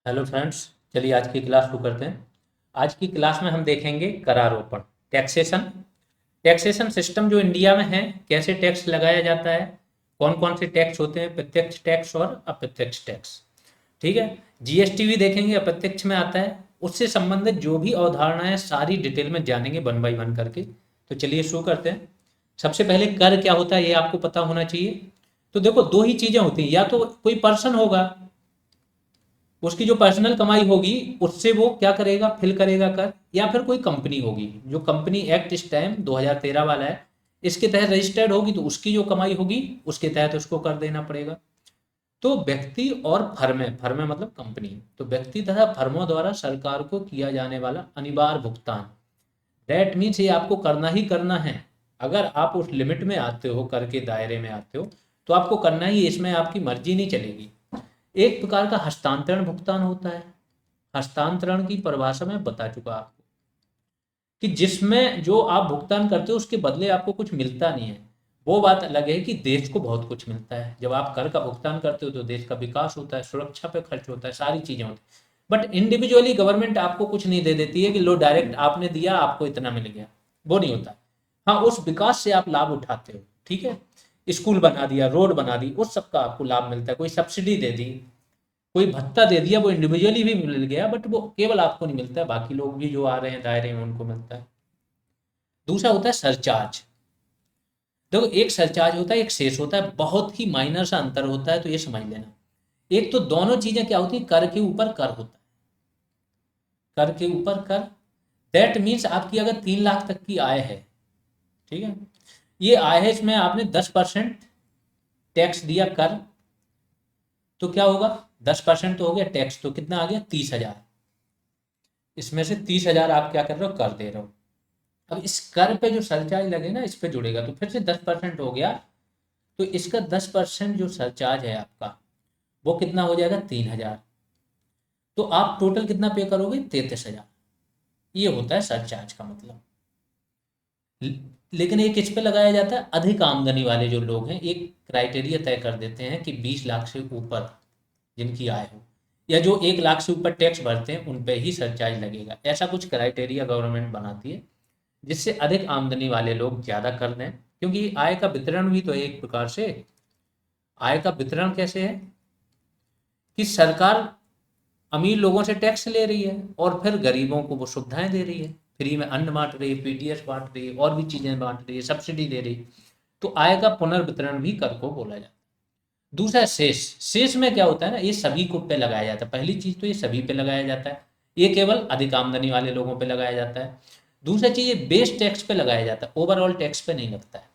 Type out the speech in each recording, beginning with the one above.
Hello friends. चलिए आज की क्लास शुरू करते हैं। आज की क्लास में हम देखेंगे करारोपण, टैक्सेशन। टैक्सेशन सिस्टम जो इंडिया में है, कैसे टैक्स लगाया जाता है, कौन कौन से टैक्स होते हैं, प्रत्यक्ष टैक्स और अप्रत्यक्ष टैक्स। ठीक है। जीएसटी भी देखेंगे, अप्रत्यक्ष में आता है। उससे संबंधित जो भी अवधारणाएं सारी डिटेल में जानेंगे वन बाई वन करके। तो चलिए शुरू करते हैं। सबसे पहले कर क्या होता है ये आपको पता होना चाहिए। तो देखो, दो ही चीजें होती हैं, या तो कोई पर्सन होगा, उसकी जो पर्सनल कमाई होगी उससे वो क्या करेगा, फिल करेगा कर, या फिर कोई कंपनी होगी, जो कंपनी एक्ट इस टाइम 2013 वाला है, इसके तहत रजिस्टर्ड होगी, तो उसकी जो कमाई होगी उसके तहत उसको कर देना पड़ेगा। तो व्यक्ति और फर्में, फर्में मतलब कंपनी, तो व्यक्ति तथा फर्मों द्वारा सरकार को किया जाने वाला अनिवार्य भुगतान, दैट मीन्स ये आपको करना ही करना है। अगर आप उस लिमिट में आते हो, कर के दायरे में आते हो, तो आपको करना ही है, इसमें आपकी मर्जी नहीं चलेगी। एक प्रकार का हस्तांतरण भुगतान होता है। हस्तांतरण की परिभाषा मैं बता चुका आपको, कि जिसमें जो आप भुगतान करते हो उसके बदले आपको कुछ मिलता नहीं है। वो बात अलग है कि देश को बहुत कुछ मिलता है। जब आप कर का भुगतान करते हो तो देश का विकास होता है, सुरक्षा पे खर्च होता है, सारी चीजें होती है। बट इंडिविजुअली गवर्नमेंट आपको कुछ नहीं दे देती है कि लो डायरेक्ट आपने दिया आपको इतना मिल गया, वो नहीं होता। हाँ, उस विकास से आप लाभ उठाते हो। ठीक है। स्कूल बना दिया, रोड बना दी, उस सब का आपको लाभ मिलता है। कोई सब्सिडी दे दी, कोई भत्ता दे दिया, वो इंडिविजुअली भी मिल गया, बट वो केवल आपको नहीं मिलता है, बाकी लोग भी जो आ रहे हैं दायरे में उनको मिलता है। दूसरा होता है सरचार्ज। देखो, एक सरचार्ज होता है, एक सेस होता है, बहुत ही माइनर सा अंतर होता है, तो ये समझ लेना। एक तो दोनों चीजें क्या होती है, कर के ऊपर कर होता है, कर के ऊपर कर। दैट मीन्स आपकी अगर 3 लाख तक की आय है, ठीक है, ये आय है, इसमें आपने 10% टैक्स दिया कर, तो क्या होगा, 10% तो हो गया टैक्स, तो कितना आ गया, 30,000। इसमें से 30,000 आप क्या कर रहे हो, कर दे रहे हो। अब इस कर पे जो सरचार्ज लगे ना, इस पे जुड़ेगा, तो फिर से 10% हो गया। तो इसका 10% जो सरचार्ज है आपका, वो कितना हो जाएगा, 3,000। तो आप टोटल कितना पे करोगे, 33,000। ये होता है सरचार्ज का मतलब। लेकिन एक किस पे लगाया जाता है, अधिक आमदनी वाले जो लोग हैं, एक क्राइटेरिया तय कर देते हैं कि 20 लाख से ऊपर जिनकी आय हो, या जो 1 लाख से ऊपर टैक्स भरते हैं उन पे ही सरचार्ज लगेगा। ऐसा कुछ क्राइटेरिया गवर्नमेंट बनाती है, जिससे अधिक आमदनी वाले लोग ज़्यादा कर दें। क्योंकि आय का वितरण भी तो है एक प्रकार से। आय का वितरण कैसे है, कि सरकार अमीर लोगों से टैक्स ले रही है और फिर गरीबों को वो सुविधाएं दे रही है, फ्री में अन्न बांट रही है, पीडीएस बांट रही है, और भी चीजें बांट रही है, सब्सिडी दे रही है। तो आय का पुनर्वितरण भी कर को बोला जाता है। दूसरा है शेष। शेष में क्या होता है ना, ये सभी को पे लगाया जाता है। पहली चीज तो ये सभी पे लगाया जाता है, ये केवल अधिक आमदनी वाले लोगों पे लगाया जाता है। दूसरा चीज, ये बेस टैक्स पे लगाया जाता है, ओवरऑल टैक्स पे नहीं लगता है।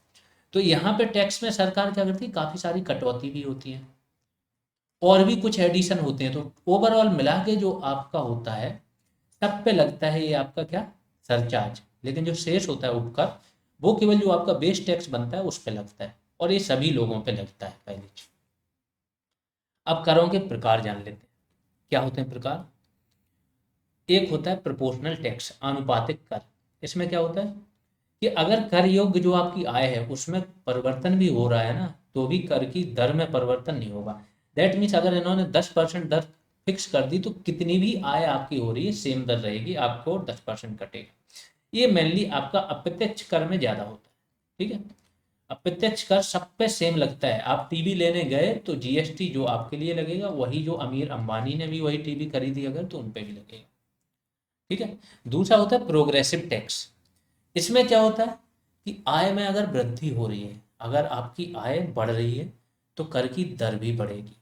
तो यहाँ पे टैक्स में सरकार क्या करती है, काफी सारी कटौती भी होती है, और भी कुछ एडिशन होते हैं। तो ओवरऑल मिला के जो आपका होता है, सब पे लगता है ये आपका क्या, सरचार्ज। लेकिन जो शेष होता है उपकर, वो केवल जो आपका बेस टैक्स बनता है उस पे लगता है, और ये सभी लोगों पे लगता है, पहली चीज। अब करों के प्रकार जान लेते हैं, क्या होते हैं प्रकार। एक होता है प्रोपोर्शनल टैक्स, आनुपातिक कर। इसमें क्या होता है, कि अगर कर योग्य जो आपकी आय है उसमें परिवर्तन भी हो रहा है ना, तो भी कर की दर में परिवर्तन नहीं होगा। दैट मीन्स अगर इन्होंने 10% दर फिक्स कर दी, तो कितनी भी आय आपकी हो रही है सेम दर रहेगी, आपको 10% कटेगा। ये मेनली आपका अप्रत्यक्ष कर में ज्यादा होता है। ठीक है। अप्रत्यक्ष कर सब पे सेम लगता है। आप टीवी लेने गए तो जीएसटी जो आपके लिए लगेगा, वही जो अमीर अंबानी ने भी वही टीवी खरीदी अगर, तो उन पे भी लगेगा। ठीक है। दूसरा होता है प्रोग्रेसिव टैक्स। इसमें क्या होता है, कि आय में अगर वृद्धि हो रही है, अगर आपकी आय बढ़ रही है, तो कर की दर भी बढ़ेगी।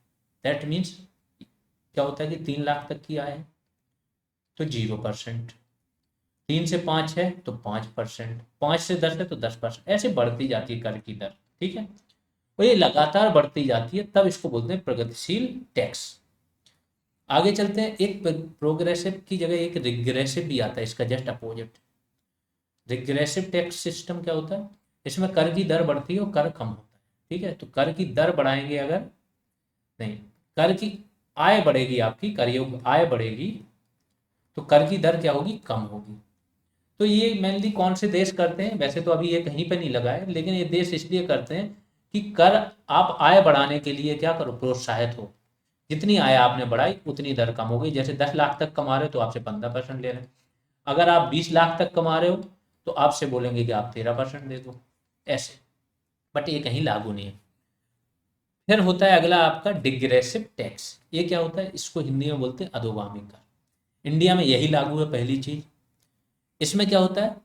दैट मीन्स क्या होता है, कि 3 लाख तक की आय है तो 0%, 3 से 5 है तो 5%, 5 से 10 है तो 10%, ऐसे बढ़ती जाती है कर की दर। ठीक है। और ये लगातार बढ़ती जाती है, तब इसको बोलते हैं प्रगतिशील टैक्स। आगे चलते हैं। एक प्रोग्रेसिव की जगह एक रिग्रेसिव भी आता है, इसका just opposite. Regressive tax system क्या होता है, इसमें कर की दर बढ़ती है और कर कम होता है। ठीक है। तो कर की दर बढ़ाएंगे अगर, नहीं, कर की आय बढ़ेगी, आपकी कर योग आय बढ़ेगी, तो कर की दर क्या होगी, कम होगी। तो ये मेनली कौन से देश करते हैं, वैसे तो अभी ये कहीं पे नहीं लगा है, लेकिन ये देश इसलिए करते हैं कि कर, आप आय बढ़ाने के लिए क्या करो, प्रोत्साहित हो। जितनी आय आपने बढ़ाई उतनी दर कम हो गई। जैसे 10 लाख तक कमा रहे हो तो आपसे 15% ले रहे हैं, अगर आप 20 लाख तक कमा रहे हो तो आपसे बोलेंगे कि आप 13% दे दो, ऐसे। बट ये कहीं लागू नहीं है। फिर होता है अगला आपका डिग्रेसिव टैक्स। ये क्या होता है, इसको हिंदी में बोलते हैं अधोगामी कर। इंडिया में यही लागू है पहली चीज। इसमें क्या होता है,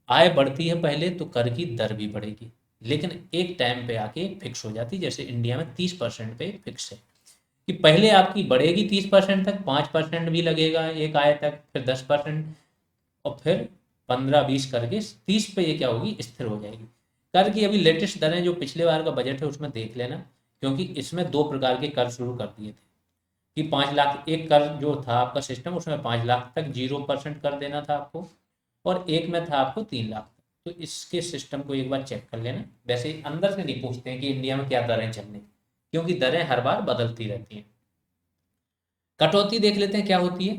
आय बढ़ती है पहले तो कर की दर भी बढ़ेगी, लेकिन एक टाइम पे आके फिक्स हो जाती है। जैसे इंडिया में 30% पे फिक्स है कि पहले आपकी बढ़ेगी 30% तक, 5% भी लगेगा एक आय तक, फिर 10%, और फिर 15-20 करके 30 पे ये क्या होगी, स्थिर हो जाएगी। कर की अभी लेटेस्ट दरें जो पिछले बार का बजट है उसमें देख लेना, क्योंकि इसमें 2 प्रकार के कर शुरू कर दिए थे कि 5 लाख, एक कर जो था आपका सिस्टम उसमें 5 लाख तक 0% कर देना था आपको, और एक में था आपको 3 लाख। तो इसके सिस्टम को एक बार चेक कर लेना। वैसे अंदर से नहीं पूछते हैं कि इंडिया में क्या दरें चल रही, क्योंकि दरें हर बार बदलती रहती हैं। कटौती देख लेते हैं क्या होती है।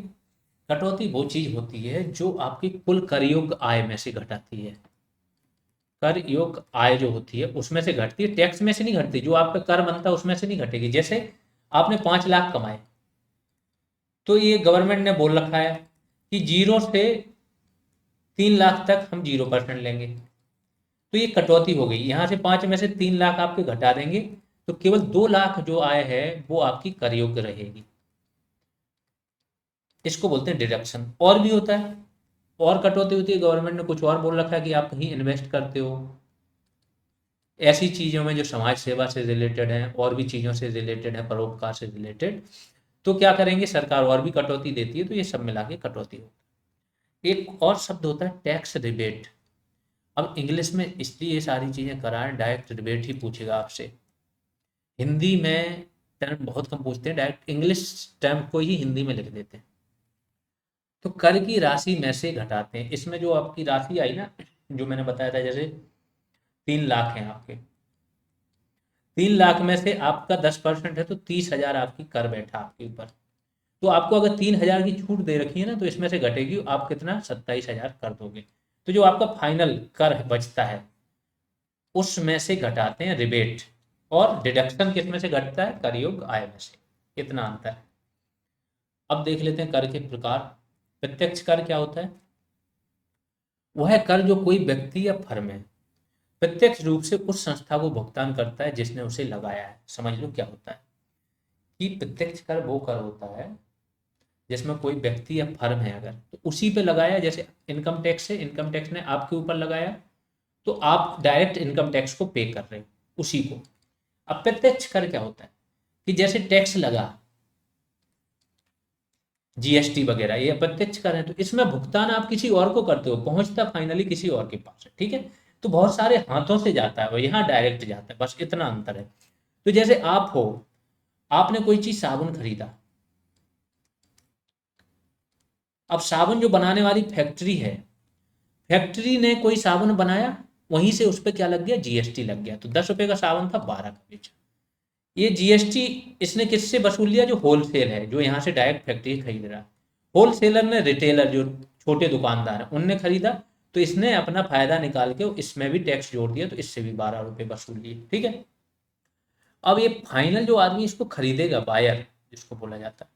कटौती वो चीज होती है जो आपकी कुल कर योग्य आय में से घटाती है। कर योग्य आय जो होती है उसमें से घटती है, टैक्स में से नहीं घटती। जो आपका कर बनता है उसमें से नहीं घटेगी। जैसे आपने 5 लाख कमाए तो ये गवर्नमेंट ने बोल रखा है कि 0 से 3 लाख तक हम 0% लेंगे, तो ये कटौती हो गई। यहाँ से 5 में से 3 लाख आपके घटा देंगे, तो केवल 2 लाख जो आय है वो आपकी कर योग्य रहेगी। इसको बोलते हैं डिडक्शन। और भी होता है, और कटौती होती है, गवर्नमेंट ने कुछ और बोल रखा है कि आप कहीं इन्वेस्ट करते हो ऐसी चीज़ों में जो समाज सेवा से रिलेटेड है, और भी चीज़ों से रिलेटेड है, परोपकार से रिलेटेड, तो क्या करेंगे, सरकार और भी कटौती देती है। तो ये सब मिला के कटौती हो। एक और शब्द होता है टैक्स रिबेट। अब इंग्लिश में इसलिए ये सारी चीज़ें कराएं, डायरेक्ट रिबेट ही पूछेगा आपसे। हिंदी में टर्म बहुत कम पूछते हैं, डायरेक्ट इंग्लिश टर्म को ही हिंदी में लिख देते हैं। तो कर की राशि में से घटाते हैं। इसमें जो आपकी राशि आई ना, जो मैंने बताया था, जैसे 3 लाख है आपके, 3 लाख में से आपका 10% है तो 30,000 आपकी कर बैठा आपके ऊपर। तो आपको अगर 3,000 की छूट दे रखी है ना, तो इसमें से घटेगी आप कितना, 27,000 कर दोगे। तो जो आपका फाइनल कर बचता है उसमें से घटाते हैं रिबेट। और डिडक्शन किस में से घटता है, कर योग्य आय में से। इतना अंतर है। अब देख लेते हैं कर के प्रकार। प्रत्यक्ष कर क्या होता है, वह कर जो कोई व्यक्ति या फर्म है प्रत्यक्ष रूप से उस संस्था को भुगतान करता है जिसने उसे लगाया है। समझ लो क्या होता है कि प्रत्यक्ष कर वो कर होता है जिसमें कोई व्यक्ति या फर्म है अगर, तो उसी पे लगाया। जैसे इनकम टैक्स है, इनकम टैक्स ने आपके ऊपर लगाया, तो आप डायरेक्ट इनकम टैक्स को पे कर रहे हो उसी को। अप्रत्यक्ष कर क्या होता है कि जैसे टैक्स लगा, जीएसटी वगैरह, ये अप्रत्यक्ष कर है, तो इसमें भुगतान आप किसी और को करते हो, पहुंचता फाइनली किसी और के पास है। ठीक है, तो बहुत सारे हाथों से जाता है और यहाँ डायरेक्ट जाता है, बस इतना अंतर है। तो जैसे आप हो, आपने कोई चीज साबुन खरीदा, अब साबुन जो बनाने वाली फैक्ट्री है, फैक्ट्री ने कोई साबुन बनाया, वहीं से उस पर क्या लग गया, जीएसटी लग गया। तो 10 रुपए का साबुन था, 12 का बेचा। ये जीएसटी इसने किससे वसूल लिया, जो होलसेल है, जो यहाँ से डायरेक्ट फैक्ट्री खरीद रहा है। होलसेलर ने, रिटेलर जो छोटे दुकानदार हैं उनने खरीदा, तो इसने अपना फायदा निकाल के इसमें भी टैक्स जोड़ दिया, तो इससे भी 12 रुपए वसूल लिए। ठीक है, अब ये फाइनल जो आदमी इसको खरीदेगा, बायर जिसको बोला जाता है,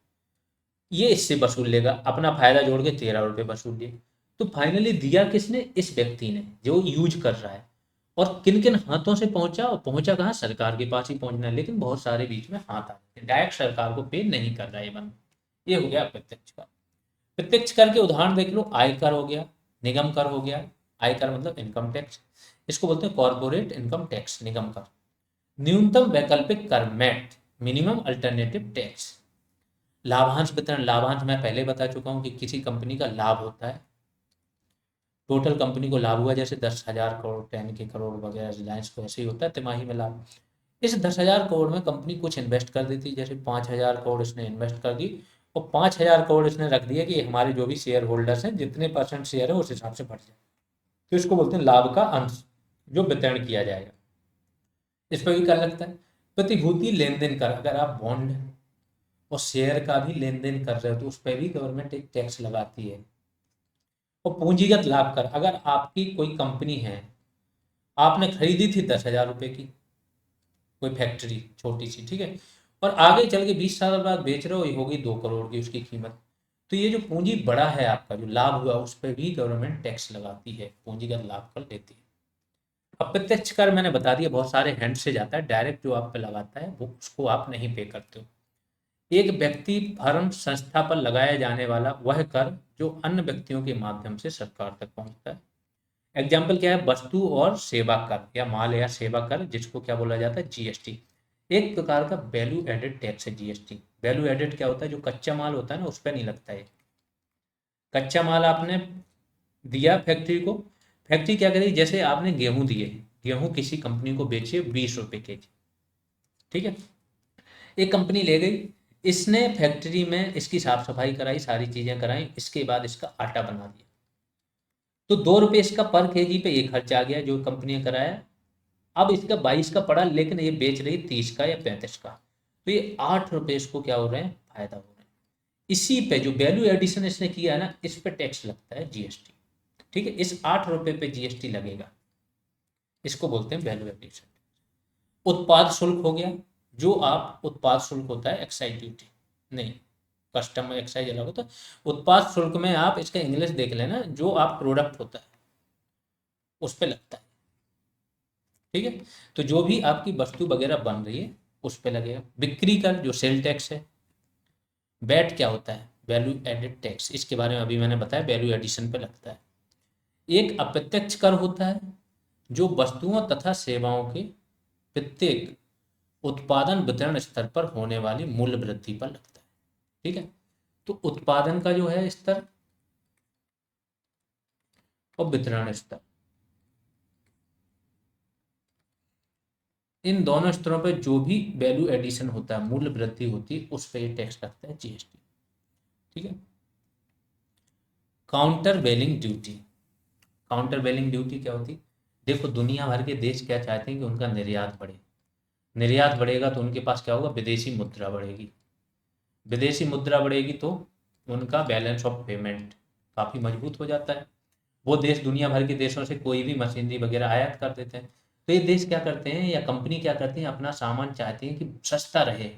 ये इससे वसूल लेगा, अपना फायदा जोड़ के 13 रुपए वसूल लिए। तो फाइनली दिया किसने, इस व्यक्ति ने जो यूज कर रहा है। और किन किन हाथों से पहुंचा, और पहुंचा कहाँ, सरकार के पास ही पहुंचना है, लेकिन बहुत सारे बीच में हाथ आ गए, डायरेक्ट सरकार को पे नहीं कर रहा है बंद। ये हो गया प्रत्यक्ष कर। प्रत्यक्ष कर के उदाहरण देख लो, आयकर हो गया, निगम कर हो गया। आयकर मतलब इनकम टैक्स, इसको बोलते हैं कॉर्पोरेट इनकम टैक्स, निगम कर। न्यूनतम वैकल्पिक कर, मैट, मिनिमम अल्टरनेटिव टैक्स। लाभांश वितरण, लाभांश मैं पहले बता चुका हूँ कि किसी कंपनी का लाभ होता है, टोटल कंपनी को लाभ हुआ, जैसे 10,000 करोड़, 10 के करोड़ वगैरह, रिलायंस को ऐसे ही होता है तिमाही में लाभ। इस 10,000 करोड़ में कंपनी कुछ इन्वेस्ट कर देती है, जैसे 5,000 करोड़ इसने इन्वेस्ट कर दी, और 5,000 करोड़ इसने रख दिया कि हमारे जो भी शेयर होल्डर्स हैं जितने परसेंट शेयर है उस हिसाब से बढ़ जाए। तो इसको बोलते हैं लाभ का अंश जो वितरण किया जाएगा। इस पर भी कर लगता है। प्रतिभूति लेन देन कर, अगर आप बॉन्ड और शेयर का भी लेन देन कर रहे हो तो उस पर भी गवर्नमेंट एक टैक्स लगाती है। और पूंजीगत लाभ कर, अगर आपकी कोई कंपनी है, आपने खरीदी थी 10,000 रुपए की कोई फैक्ट्री छोटी सी, ठीक है, और आगे चल के 20 साल बाद बेच रहे हो, ये होगी 2 करोड़ की उसकी कीमत। तो ये जो पूंजी बड़ा है, आपका जो लाभ हुआ उस पर भी गवर्नमेंट टैक्स लगाती है, पूंजीगत लाभ पर लेती है। अप्रत्यक्ष कर मैंने बता दिया, बहुत सारे हैंड से जाता है, डायरेक्ट जो आप पे लगाता है वो उसको आप नहीं पे करते हो। एक व्यक्ति, फर्म, संस्था पर लगाया जाने वाला वह कर जो अन्य व्यक्तियों के माध्यम से सरकार तक पहुंचता है। एग्जाम्पल क्या है, वस्तु और सेवा कर या माल या सेवा कर, जिसको क्या बोला जाता है, जीएसटी। एक प्रकार का वैल्यू एडेड टैक्स है जीएसटी। वैल्यू एडेड क्या होता है, जो कच्चा माल होता है ना उस पर नहीं लगता है। कच्चा माल आपने दिया फैक्ट्री को, फैक्ट्री क्या करेगी, जैसे आपने गेहूं दिए, गेहूं किसी कंपनी को बेचे 20 रुपए के जी, ठीक है। एक कंपनी ले गई, इसने फैक्ट्री में इसकी साफ सफाई कराई, सारी चीजें कराई, इसके बाद इसका आटा बना दिया। तो 2 रुपए इसका पर केजी पे ये खर्च आ गया जो कंपनी ने कराया। अब इसका 22 का पड़ा, लेकिन ये बेच रही 30 का या 35 का, तो ये 8 रुपए इसको क्या हो रहे हैं, फायदा हो रहा है। इसी पे जो वैल्यू एडिशन इसने किया है ना, इस पे टैक्स लगता है जीएसटी, ठीक है। इस 8 रुपए पे जीएसटी लगेगा, इसको बोलते हैं वैल्यू एडिशन। उत्पाद शुल्क हो गया, जो आप उत्पाद शुल्क होता है एक्साइज ड्यूटी, नहीं, कस्टम एक्साइज अलग होता है। उत्पाद शुल्क में आप इसका इंग्लिश देख लेना, जो आप प्रोडक्ट होता है उस पे लगता है, ठीक है। तो जो भी आपकी वस्तु वगैरह बन रही है उस पे लगेगा। बिक्री कर जो सेल टैक्स है। वैट क्या होता है, वैल्यू एडेड टैक्स, इसके बारे में अभी मैंने बताया, वैल्यू एडिशन पे लगता है। एक अप्रत्यक्ष कर होता है, जो वस्तुओं तथा सेवाओं के प्रत्येक उत्पादन वितरण स्तर पर होने वाली मूल्य वृद्धि पर लगता है, ठीक है। तो उत्पादन का जो है स्तर और वितरण स्तर, इन दोनों स्तरों पर जो भी वैल्यू एडिशन होता है, मूल्य वृद्धि होती है, उस पर ये टैक्स लगता है जीएसटी, ठीक है। काउंटर वेलिंग ड्यूटी। काउंटर वेलिंग ड्यूटी क्या होती है, देखो दुनिया भर के देश क्या चाहते हैं कि उनका निर्यात बढ़े। निर्यात बढ़ेगा तो उनके पास क्या होगा, विदेशी मुद्रा बढ़ेगी। विदेशी मुद्रा बढ़ेगी तो उनका बैलेंस ऑफ पेमेंट काफ़ी मजबूत हो जाता है। वो देश दुनिया भर के देशों से कोई भी मशीनरी वगैरह आयात कर देते हैं। तो ये देश क्या करते हैं या कंपनी क्या करती है, अपना सामान चाहती है कि सस्ता रहे।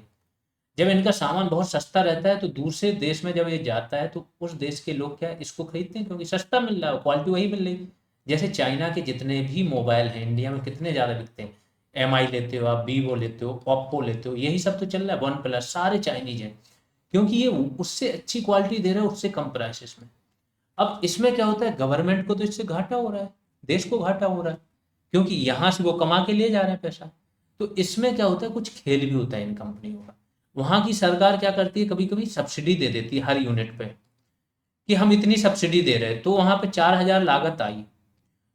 जब इनका सामान बहुत सस्ता रहता है तो दूसरे देश में जब ये जाता है तो उस देश के लोग क्या इसको खरीदते हैं, क्योंकि सस्ता मिल रहा है, क्वालिटी वही मिल रही है। जैसे चाइना के जितने भी मोबाइल हैं इंडिया में कितने ज़्यादा बिकते हैं, एमआई लेते हो आप, वीवो लेते हो, ओप्पो लेते हो, यही सब तो चल रहा है, वन प्लस, सारे चाइनीज हैं। क्योंकि ये उससे अच्छी क्वालिटी दे रहा है उससे कम प्राइसेस में। अब इसमें क्या होता है, गवर्नमेंट को तो इससे घाटा हो रहा है, देश को घाटा हो रहा है, क्योंकि यहाँ से वो कमा के ले जा रहे हैं पैसा। तो इसमें क्या होता है, कुछ खेल भी होता है इन कंपनियों का। वहाँ की सरकार क्या करती है, कभी कभी सब्सिडी दे देती है हर यूनिट पे, कि हम इतनी सब्सिडी दे रहे हैं, तो वहाँ पे 4,000 लागत आई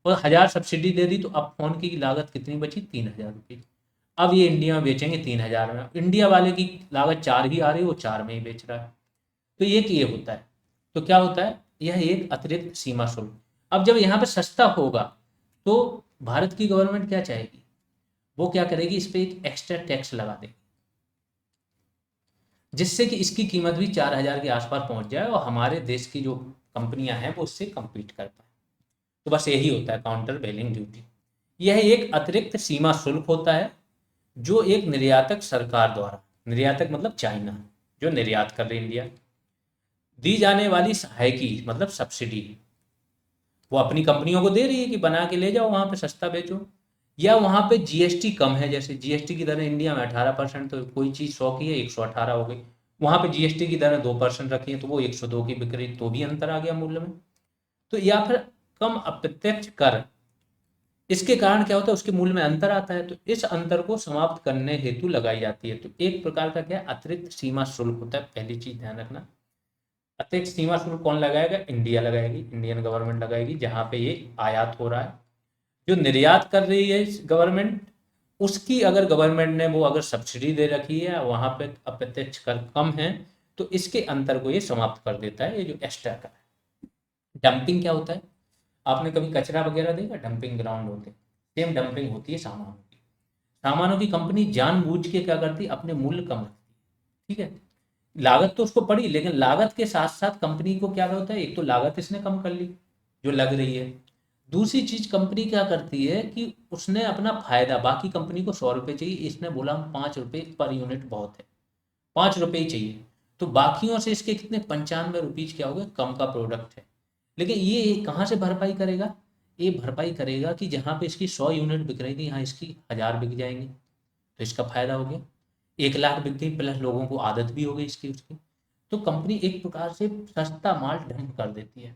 और 1,000 सब्सिडी दे दी, तो अब फोन की लागत कितनी बची, 3,000 रुपये। अब ये इंडिया में बेचेंगे 3,000 में, इंडिया वाले की लागत 4 ही आ रही है, वो 4 में ही बेच रहा है। तो ये होता है। तो क्या होता है, यह एक अतिरिक्त सीमा शुल्क। अब जब यहाँ पे सस्ता होगा तो भारत की गवर्नमेंट क्या चाहेगी, वो क्या करेगी, इस पे एक एक्स्ट्रा टैक्स लगा देगी, जिससे कि इसकी कीमत भी 4,000 के आसपास पहुंच जाए और हमारे देश की जो कंपनियां हैं वो इससे कम्पीट कर पाए। तो बस यही होता है काउंटर वेलिंग ड्यूटी। यह एक अतिरिक्त सीमा शुल्क होता है जो एक निर्यातक सरकार द्वारा, निर्यातक मतलब चाइना, जो निर्यात कर रही इंडिया, दी जाने वाली सहायकी मतलब सब्सिडी, वो अपनी कंपनियों को दे रही है कि बना के ले जाओ वहां पे सस्ता बेचो। या वहां पे जीएसटी कम है, जैसे जीएसटी की दरें इंडिया में 18%, तो कोई चीज 100 की है 118 हो गई, वहां पे जीएसटी की दरें 2% रखी है तो वो 102 की बिक रही, तो भी अंतर आ गया मूल्य में। तो या फिर कम अप्रत्यक्ष कर, इसके कारण क्या होता है, उसके मूल्य में अंतर आता है, तो इस अंतर को समाप्त करने हेतु लगाई जाती है। तो एक प्रकार का क्या अतिरिक्त सीमा शुल्क होता है, पहली चीज ध्यान रखना। अतिरिक्त सीमा शुल्क कौन लगाएगा, इंडिया लगाएगी, इंडियन गवर्नमेंट लगाएगी, जहां पे ये आयात हो रहा है। जो निर्यात कर रही है गवर्नमेंट, उसकी अगर गवर्नमेंट ने वो अगर सब्सिडी दे रखी है, वहां पे अप्रत्यक्ष कर कम है, तो इसके अंतर को ये समाप्त कर देता है, ये जो एक्स्ट्रा कर है। डंपिंग क्या होता है, आपने कभी कचरा वगैरह देखा, डंपिंग ग्राउंड होते हैं, सेम डंपिंग होती है सामानों की। सामानों की कंपनी जानबूझ के क्या करती है, अपने मूल्य कम रखती है, ठीक है। लागत तो उसको पड़ी, लेकिन लागत के साथ साथ कंपनी को क्या होता है, एक तो लागत इसने कम कर ली जो लग रही है, दूसरी चीज कंपनी क्या करती है कि उसने अपना फायदा, बाकी कंपनी को 100 रुपये चाहिए, इसने बोला हम 5 रुपये पर यूनिट बहुत है, ₹5 ही चाहिए, तो बाकियों से इसके कितने 95 रुपीज क्या हो गए, कम का प्रोडक्ट है। लेकिन ये कहाँ से भरपाई करेगा, ये भरपाई करेगा कि जहाँ पे इसकी 100 यूनिट बिक रही थी, यहाँ इसकी 1000 बिक जाएंगे, तो इसका फायदा हो गया। 1 लाख बिक गई, प्लस लोगों को आदत भी हो गई इसकी उसकी। तो कंपनी एक प्रकार से सस्ता माल डंप कर देती है,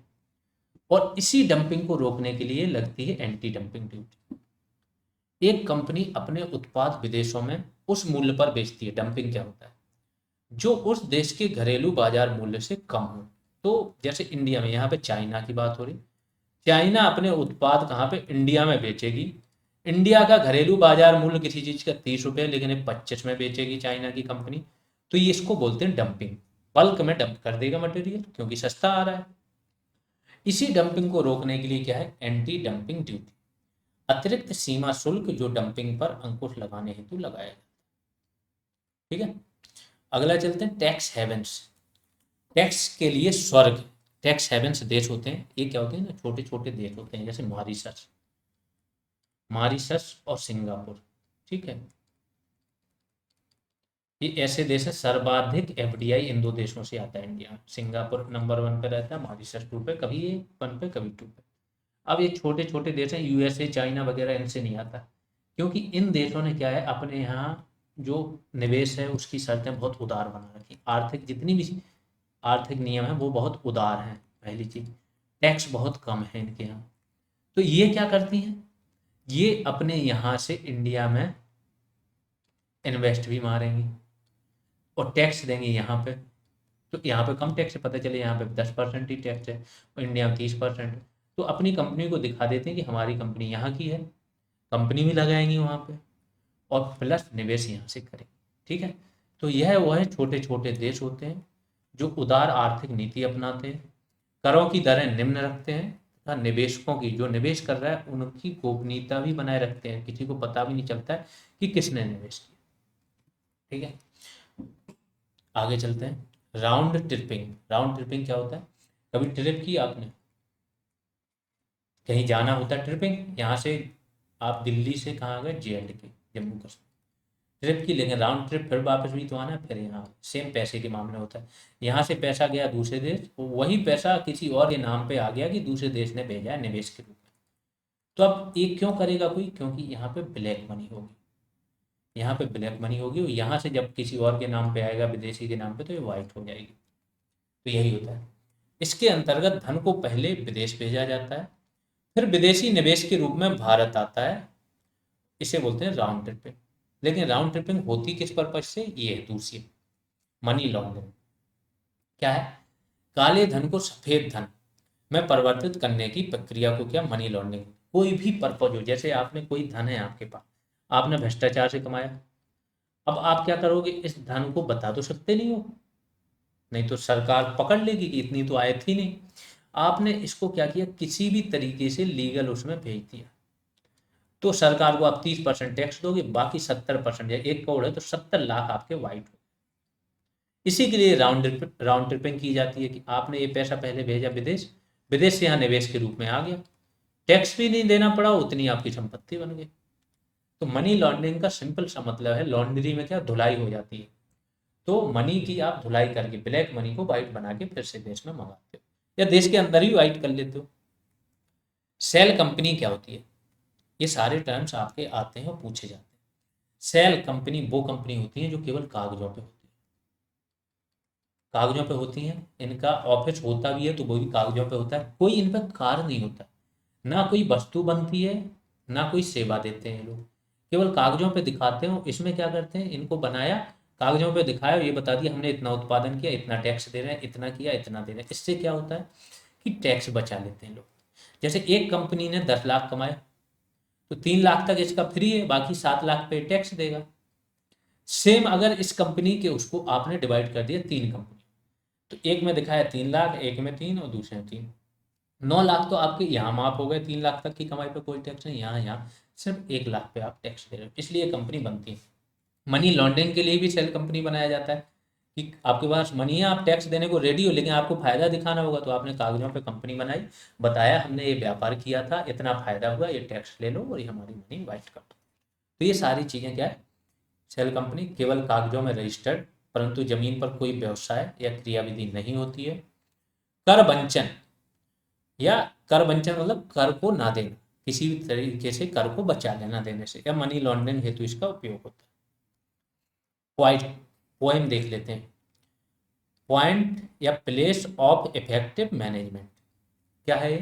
और इसी डंपिंग को रोकने के लिए लगती है एंटी डंपिंग ड्यूटी। एक कंपनी अपने उत्पाद विदेशों में उस मूल्य पर बेचती है, डंपिंग क्या होता है, जो उस देश के घरेलू बाजार मूल्य से कम हो। तो जैसे इंडिया में, यहाँ पे चाइना की बात हो रही, चाइना अपने उत्पाद कहाँ पे, इंडिया में बेचेगी। इंडिया का घरेलू बाजार मूल्य किसी चीज का 30 रुपये, लेकिन ये 25 में बेचेगी चाइना की कंपनी, तो ये इसको बोलते हैं डंपिंग। बल्क में डंप कर देगा मटेरियल, क्योंकि सस्ता आ रहा है। इसी डंपिंग को रोकने के लिए क्या है, एंटी डंपिंग ड्यूटी, अतिरिक्त सीमा शुल्क जो डंपिंग पर अंकुश लगाने हेतु लगाया जाता है। ठीक है, अगला चलते हैं टैक्स हेवेंस। टैक्स के लिए स्वर्ग, टैक्स हेवेंस देश होते हैं, ये क्या होते हैं ना, छोटे छोटे देश होते हैं, जैसे मॉरिशस, मॉरिशस और सिंगापुर। ठीक है, ये ऐसे देश हैं, सर्वाधिक एफडीआई इन दो देशों से आता है इंडिया। सिंगापुर नंबर 1 पे रहता है, मॉरिशस 2 पे, कभी ये 1 पे कभी 2 पे। अब ये छोटे छोटे देश हैं, यूएसए चाइना वगैरह, इनसे नहीं आता, क्योंकि इन देशों ने क्या है, अपने यहाँ जो निवेश है उसकी शर्तें बहुत उदार बना रखी। आर्थिक जितनी भी आर्थिक नियम है वो बहुत उदार हैं। पहली चीज, टैक्स बहुत कम है इनके यहाँ। तो ये क्या करती हैं, ये अपने यहाँ से इंडिया में इन्वेस्ट भी मारेंगी और टैक्स देंगे यहाँ पे। तो यहाँ पे कम टैक्स है, पता चले यहाँ पे 10% ही टैक्स है और इंडिया में 30%। तो अपनी कंपनी को दिखा देते हैं कि हमारी कंपनी यहाँ की है, कंपनी भी लगाएंगी वहाँ पे और प्लस निवेश यहाँ से करेंगे। ठीक है, तो यह वो है, छोटे छोटे देश होते हैं जो उदार आर्थिक नीति अपनाते हैं, करों की दरें निम्न रखते हैं तथा निवेशकों की, जो निवेश कर रहा है उनकी गोपनीयता भी बनाए रखते हैं, किसी को पता भी नहीं चलता है कि किसने निवेश किया। ठीक है, आगे चलते हैं। राउंड ट्रिपिंग, राउंड ट्रिपिंग क्या होता है, कभी ट्रिप की आपने, कहीं जाना होता है ट्रिपिंग, यहाँ से आप दिल्ली से कहाँ गए, JNK, जम्मू कश्मीर, ट्रिप की, लेकिन राउंड ट्रिप फिर वापस भी तो आना है, फिर यहाँ सेम पैसे के मामले होता है। यहाँ से पैसा गया दूसरे देश, वही पैसा किसी और के नाम पे आ गया कि दूसरे देश ने भेजा है निवेश के रूप में। तो अब ये क्यों करेगा कोई, क्योंकि यहाँ पे ब्लैक मनी होगी, यहाँ पे ब्लैक मनी होगी, और यहाँ से जब किसी और के नाम पे आएगा, विदेशी के नाम पे, तो ये वाइट हो जाएगी। तो यही होता है। इसके अंतर्गत धन को पहले विदेश भेजा जाता है, फिर विदेशी निवेश के रूप में भारत आता है, इसे बोलते हैं राउंड ट्रिपिंग। लेकिन राउंड ट्रिपिंग होती किस पर्पज से, ये है दूसरी, मनी लॉन्ड्रिंग। क्या है, काले धन को सफेद धन में परिवर्तित करने की प्रक्रिया को क्या, मनी लॉन्ड्रिंग। कोई भी पर्पज हो, जैसे आपने कोई धन है आपके पास, आपने भ्रष्टाचार से कमाया, अब आप क्या करोगे, इस धन को बता तो सकते नहीं हो, नहीं तो सरकार पकड़ लेगी कि इतनी तो आय थी नहीं। आपने इसको क्या किया, किसी भी तरीके से लीगल उसमें भेज दिया, तो सरकार को आप 30% टैक्स दोगे, बाकी 70%, या 1 करोड़ है तो 70 लाख आपके वाइट हो। इसी के लिए राउंड ट्रिपिंग की जाती है कि आपने ये पैसा पहले भेजा विदेश, विदेश से यहाँ निवेश के रूप में आ गया, टैक्स भी नहीं देना पड़ा, उतनी आपकी संपत्ति बन गई। तो मनी लॉन्ड्रिंग का सिंपल सा मतलब है, लॉन्ड्री में क्या, धुलाई हो जाती है। तो मनी की आप धुलाई करके ब्लैक मनी को वाइट बना के फिर से देश में मंगाते हो, या देश के अंदर ही वाइट कर लेते हो। सेल कंपनी क्या होती है, ये सारे टर्म्स आपके आते हैं और पूछे जाते हैं। सेल कंपनी वो कंपनी होती है जो केवल कागजों पे होती है, कागजों पे होती हैं, इनका ऑफिस होता भी है तो वो भी कागजों पे होता है, कोई इन पर कार्य नहीं होता, ना कोई वस्तु बनती है, ना कोई सेवा देते हैं लोग, केवल कागजों पे दिखाते हो। इसमें क्या करते हैं, इनको बनाया, कागजों पे दिखाया, ये बता दिया हमने इतना उत्पादन किया, इतना टैक्स दे रहे हैं, इतना किया, इतना दे रहे हैं। इससे क्या होता है कि टैक्स बचा लेते हैं लोग। जैसे एक कंपनी ने 10 लाख कमाए, तो 3 लाख तक इसका फ्री है, बाकी 7 लाख पे टैक्स देगा। सेम अगर इस कंपनी के उसको आपने डिवाइड कर दिया 3 कंपनी, तो एक में दिखाया 3 लाख, एक में 3 और दूसरे में 3, 9 लाख तो आपके यहाँ माफ हो गए। 3 लाख तक की कमाई पे कोई टैक्स नहीं, यहाँ सिर्फ 1 लाख पे आप टैक्स दे रहे हो, इसलिए कंपनी बनती है। मनी लॉन्ड्रिंग के लिए भी सेल कंपनी बनाया जाता है कि आपके पास मनी है, आप टैक्स देने को रेडी हो, लेकिन आपको फायदा दिखाना होगा, तो आपने कागजों पे कंपनी बनाई, बताया हमने ये व्यापार किया था, इतना फायदा हुआ, ये टैक्स ले लो और ये हमारी मनी वाइट कर दो। तो ये सारी चीज़ें क्या है, सेल कंपनी केवल कागजों में रजिस्टर्ड परंतु जमीन पर कोई व्यवसाय या क्रियाविधि नहीं होती है। कर वंचन या कर वंचन मतलब कर को ना देना, किसी भी तरीके से कर को बचा लेना देने से, या मनी लॉन्ड्रिंग हेतु इसका उपयोग होता है। पॉइंट पोएम देख लेते हैं। पॉइंट या प्लेस ऑफ इफेक्टिव मैनेजमेंट क्या है?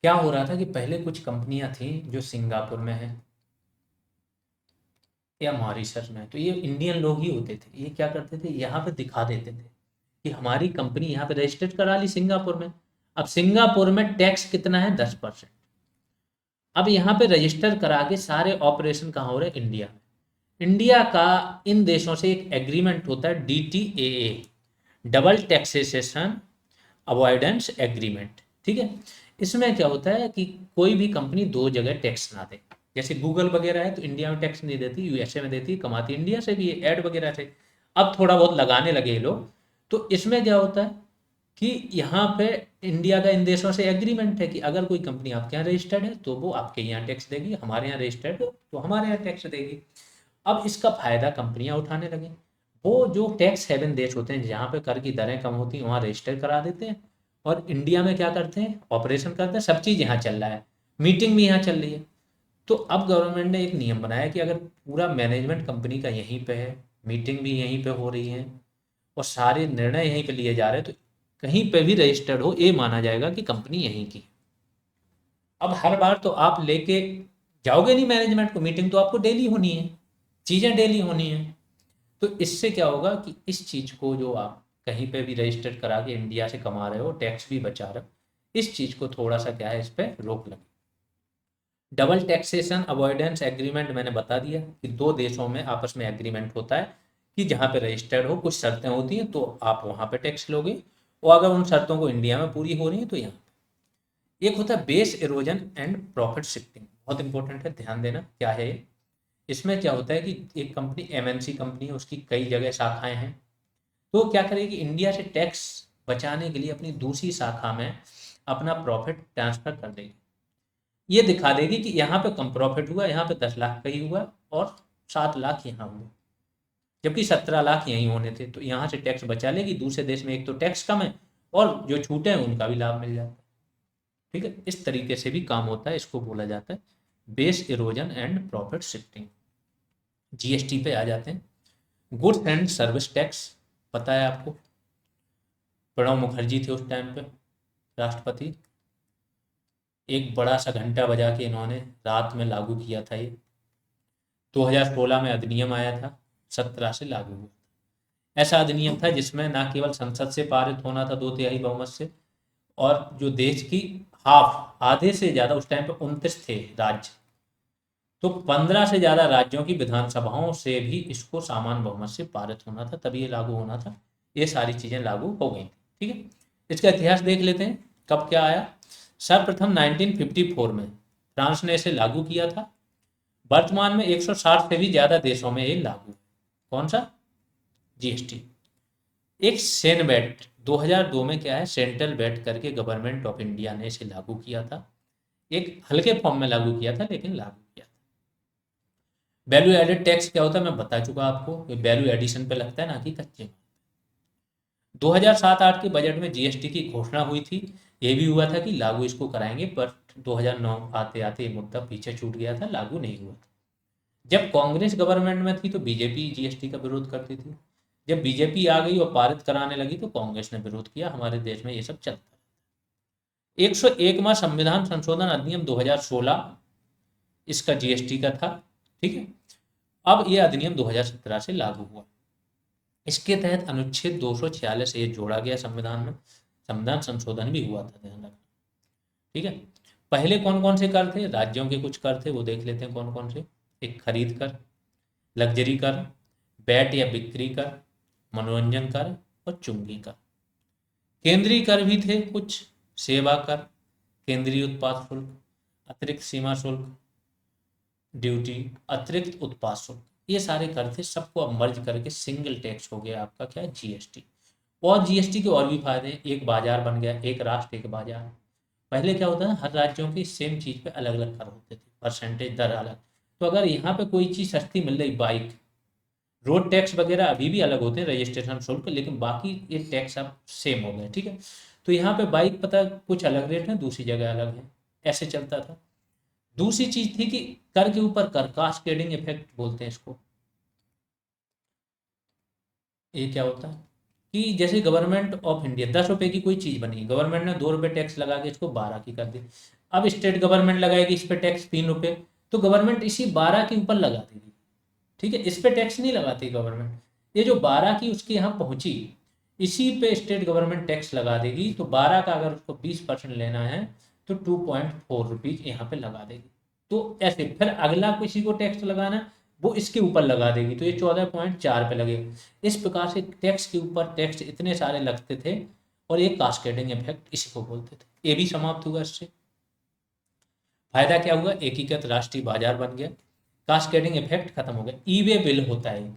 क्या हो रहा था कि पहले कुछ कंपनियां थी जो सिंगापुर में है या मॉरिशस में, तो ये इंडियन लोग ही होते थे। ये क्या करते थे, यहाँ पे दिखा देते थे कि हमारी कंपनी यहाँ पे रजिस्टर्ड करा ली सिंगापुर में। अब सिंगापुर में टैक्स कितना है, 10%। अब यहाँ पे रजिस्टर करा के सारे ऑपरेशन कहाँ हो रहे हैं, इंडिया में। इंडिया का इन देशों से एक एग्रीमेंट होता है, DTAA, double taxation avoidance agreement, ठीक है। इसमें क्या होता है कि कोई भी कंपनी दो जगह टैक्स ना दे। जैसे गूगल वगैरह है तो इंडिया में टैक्स नहीं देती, यूएसए में देती, कमाती इंडिया से भी है, ऐड वगैरह से। अब थोड़ा बहुत लगाने लगे ये लोग। तो इसमें क्या होता है कि यहाँ पे इंडिया का इन देशों से एग्रीमेंट है कि अगर कोई कंपनी आपके यहाँ रजिस्टर्ड है तो वो आपके यहाँ टैक्स देगी, हमारे यहाँ रजिस्टर्ड है तो हमारे यहाँ टैक्स देगी। अब इसका फायदा कंपनियां उठाने लगे। वो जो टैक्स हेवन देश होते हैं जहाँ पे कर की दरें कम होती हैं वहाँ रजिस्टर करा देते हैं, और इंडिया में क्या करते हैं, ऑपरेशन करते हैं। सब चीज़ यहाँ चल रहा है, मीटिंग भी यहाँ चल रही है। तो अब गवर्नमेंट ने एक नियम बनाया कि अगर पूरा मैनेजमेंट कंपनी का यहीं पे है, मीटिंग भी यहीं पे हो रही है और सारे निर्णय यहीं पे लिए जा रहे हैं, तो कहीं पे भी रजिस्टर्ड हो ये माना जाएगा कि कंपनी यहीं की। अब हर बार तो आप लेके जाओगे नहीं मैनेजमेंट को, मीटिंग तो आपको डेली होनी है, चीज़ें डेली होनी है। तो इससे क्या होगा कि इस चीज़ को जो आप कहीं पे भी रजिस्टर्ड करा के इंडिया से कमा रहे हो, टैक्स भी बचा रहे हो, इस चीज़ को थोड़ा सा क्या है, इस पर रोक लगे। डबल टैक्सेशन अवॉइडेंस एग्रीमेंट मैंने बता दिया कि दो देशों में आपस में एग्रीमेंट होता है कि जहाँ पे रजिस्टर्ड हो कुछ शर्तें होती हैं तो आप वहाँ पे टैक्स लोगे, और अगर उन शर्तों को इंडिया में पूरी हो रही है तो यहाँ। एक होता है base erosion and profit shifting, बहुत इंपॉर्टेंट है, ध्यान देना क्या है ये। इसमें क्या होता है कि एक कंपनी MNC कंपनी है, उसकी कई जगह शाखाएं हैं, तो क्या करेगी, इंडिया से टैक्स बचाने के लिए अपनी दूसरी शाखा में अपना प्रॉफिट ट्रांसफर कर देगी। ये दिखा देगी कि यहाँ पे कम प्रॉफिट हुआ, यहाँ पे 10 लाख का ही हुआ और 7 लाख यहाँ हुआ, जबकि 17 लाख यहीं होने थे। तो यहाँ से टैक्स बचा लेगी, दूसरे देश में एक तो टैक्स कम है और जो छूटे हैं उनका भी लाभ मिल जाता है, ठीक है। इस तरीके से भी काम होता है, इसको बोला जाता है base erosion and profit shifting. GST पे आ जाते हैं। गुड्स एंड सर्विस टैक्स, पता है आपको, प्रणब मुखर्जी थे उस टाइम पे राष्ट्रपति, एक बड़ा सा घंटा बजा के इन्होंने रात में लागू किया था ये। 2016 में अधिनियम आया था, 17 से लागू हुआ। ऐसा अधिनियम था जिसमें ना केवल संसद से पारित होना था 2/3 बहुमत से, और जो देश की हाफ, आधे से ज़्यादा, उस टाइम पे 29 थे राज्य, तो 15 से ज़्यादा राज्यों की विधानसभाओं से भी इसको सामान्य बहुमत से पारित होना था, तभी ये लागू होना था। ये सारी चीज़ें लागू हो गई, ठीक है। इसका इतिहास देख लेते हैं, कब क्या आया। सर्वप्रथम 1954 में फ्रांस ने इसे लागू किया था। वर्तमान में 160 से भी ज़्यादा देशों में ये लागू है। कौन सा, GST। एक सेनबेट 2002 में क्या है, सेंट्रल बेट करके गवर्नमेंट ऑफ इंडिया ने इसे लागू किया था। एक हल्के फॉर्म में लागू किया था लेकिन लागू किया था। वैल्यू एडेड टैक्स क्या होता है मैं बता चुका आपको, ये वैल्यू एडिशन पे लगता है ना कि कच्चे। 2007-8 के बजट में GST की घोषणा हुई थी, ये भी हुआ था कि लागू इसको कराएंगे, पर 2009 आते आते ये मुद्दा पीछे छूट गया था, लागू नहीं हुआ था। जब कांग्रेस गवर्नमेंट में थी तो बीजेपी GST का विरोध करती थी। जब बीजेपी आ गई और पारित कराने लगी तो कांग्रेस ने विरोध किया। हमारे देश में ये सब चलता है। 101वां संविधान संशोधन अधिनियम 2016 इसका GST का था, ठीक है। अब ये अधिनियम 2017 से लागू हुआ। इसके तहत अनुच्छेद 246 ये जोड़ा गया संविधान में, संविधान संशोधन भी हुआ था, ध्यान रखना, ठीक है। पहले कौन कौन से कर थे, राज्यों के कुछ कर थे, वो देख लेते हैं कौन कौन से। एक खरीद कर, लग्जरी कर, बैट या बिक्री कर, मनोरंजन कर और चुंगी कर। केंद्रीय कर भी थे कुछ, सेवा कर, केंद्रीय उत्पाद शुल्क, अतिरिक्त सीमा शुल्क, ड्यूटी, अतिरिक्त उत्पाद शुल्क, ये सारे कर थे। सबको अब मर्ज करके सिंगल टैक्स हो गया आपका क्या, GST। और GST के और भी फायदे हैं, एक बाजार बन गया, एक राष्ट्र एक बाजार। पहले क्या होता है, हर राज्यों की सेम चीज़ पे अलग अलग कर होते थे, परसेंटेज दर अलग। तो अगर यहाँ पे कोई चीज़ सस्ती मिल रही, बाइक, रोड टैक्स वगैरह अभी भी अलग होते हैं, रजिस्ट्रेशन शुल्क, लेकिन बाकी ये टैक्स अब सेम हो गए, ठीक है। तो यहाँ पे बाइक पता कुछ अलग रेट है, दूसरी जगह अलग है, ऐसे चलता था। दूसरी चीज थी कि कर के ऊपर कर, कास्केडिंग इफेक्ट बोलते हैं इसको। ये क्या होता है कि जैसे गवर्नमेंट ऑफ इंडिया 10 रुपए की कोई चीज बनी, गवर्नमेंट ने 2 रुपए टैक्स लगा के इसको 12 की कर दी। अब स्टेट गवर्नमेंट लगाएगी इस पे टैक्स 3 रुपए, तो गवर्नमेंट इसी 12 के ऊपर लगा देगी, ठीक है। इस पे टैक्स नहीं लगाती गवर्नमेंट, ये जो 12 की उसके यहाँ पहुंची, इसी पे स्टेट गवर्नमेंट टैक्स लगा देगी। तो 12 का अगर उसको 20% लेना है तो 2.4 रुपीज यहाँ पे लगा देगी। तो ऐसे फिर अगला किसी को टैक्स लगाना है, वो इसके ऊपर लगा देगी, तो ये 14.4 पे लगेगा। इस प्रकार से टैक्स के ऊपर टैक्स इतने सारे लगते थे, और ये कास्केडिंग इफेक्ट इसी को बोलते थे। ये भी समाप्त हुआ इससे। फायदा क्या हुआ, एकीकृत राष्ट्रीय बाजार बन गया, कास्केडिंग इफेक्ट खत्म हो गया। ई वे बिल होता है,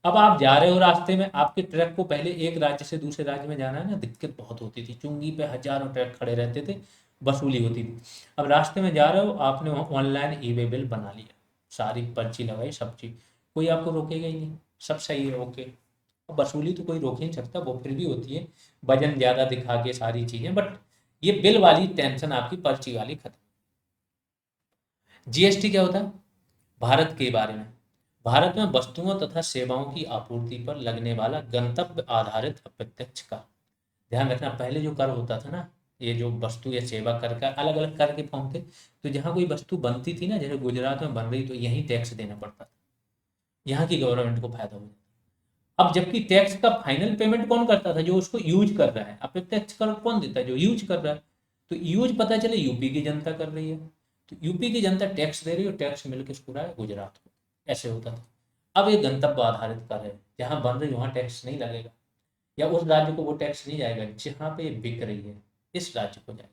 अब आप जा रहे हो रास्ते में, आपके ट्रक को पहले एक राज्य से दूसरे राज्य में जाना है ना, दिक्कत बहुत होती थी, चुंगी पे हजारों ट्रक खड़े रहते थे, वसूली होती थी। अब रास्ते में जा रहे हो, आपने ऑनलाइन ई वे बिल बना लिया, सारी पर्ची लगाई, सब चीज, कोई आपको रोकेगा ही नहीं, सब सही है, ओके। अब वसूली तो कोई रोक ही नहीं सकता, वो फिर भी होती है, वजन ज्यादा दिखा के सारी चीजें, बट ये बिल वाली टेंशन आपकी पर्ची वाली खत्म। जीएसटी क्या होता है भारत के बारे में, भारत में वस्तुओं तथा सेवाओं की आपूर्ति पर लगने वाला गंतव्य आधारित अप्रत्यक्ष कर। ध्यान रखना, पहले जो कर होता था ना, ये जो वस्तु या सेवा कर का अलग अलग कर के फॉर्म थे, तो जहाँ कोई वस्तु बनती थी ना, जैसे गुजरात में बन रही, तो यहीं टैक्स देना पड़ता था, यहाँ की गवर्नमेंट को फायदा हो जाता। अब जबकि टैक्स का फाइनल पेमेंट कौन करता था, जो उसको यूज कर रहा है, अप्रत्यक्ष कर कौन देता है, जो यूज कर रहा है। तो यूज पता चले यूपी की जनता कर रही है, तो यूपी की जनता टैक्स दे रही है, और टैक्स मिल किसको रहा है, गुजरात को, ऐसे होता था। अब ये गंतव्य आधारित कर है, जहाँ बन रही वहाँ टैक्स नहीं लगेगा, या उस राज्य को वो टैक्स नहीं जाएगा जहाँ पे बिक रही है, इस राज्य को जाएगा।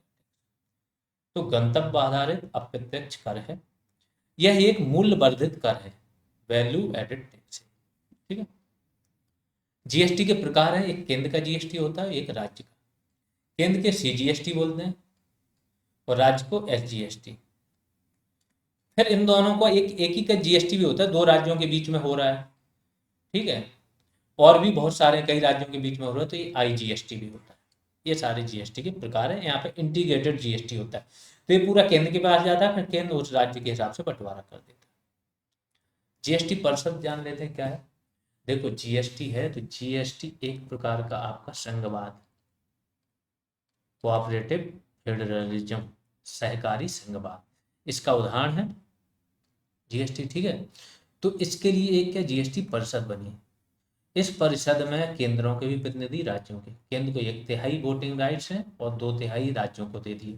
तो गंतव्य आधारित अप्रत्यक्ष कर है, यह एक मूल्य वर्धित कर है, वैल्यू एडेड टैक्स है, ठीक है। जीएसटी के प्रकार है, एक केंद्र का जीएसटी होता है, एक राज्य का। केंद्र के सीजीएसटी बोलते हैं, और राज्य को एसजीएसटी। फिर इन दोनों को एक ही का जीएसटी भी होता है, दो राज्यों के बीच में हो रहा है, ठीक है, और भी बहुत सारे कई राज्यों के बीच में हो रहा है, तो ये आईजीएसटी भी होता है। ये सारे जीएसटी के प्रकार हैं। यहाँ पे इंटीग्रेटेड जीएसटी होता है, तो ये पूरा केंद्र के पास जाता है, फिर केंद्र उस राज्य के हिसाब से बंटवारा कर देता है। जीएसटी परिषद जान लेते हैं क्या है। देखो जीएसटी है, तो जीएसटी एक प्रकार का आपका संघवाद, कोऑपरेटिव फेडरलिज्म, सहकारी संघवाद, इसका उदाहरण है जीएसटी, ठीक है। तो इसके लिए एक क्या जीएसटी परिषद बनी, इस परिषद में केंद्रों के भी प्रतिनिधि, राज्यों के। केंद्र को 1/3 वोटिंग राइट्स हैं, और 2/3 राज्यों को दे दिए,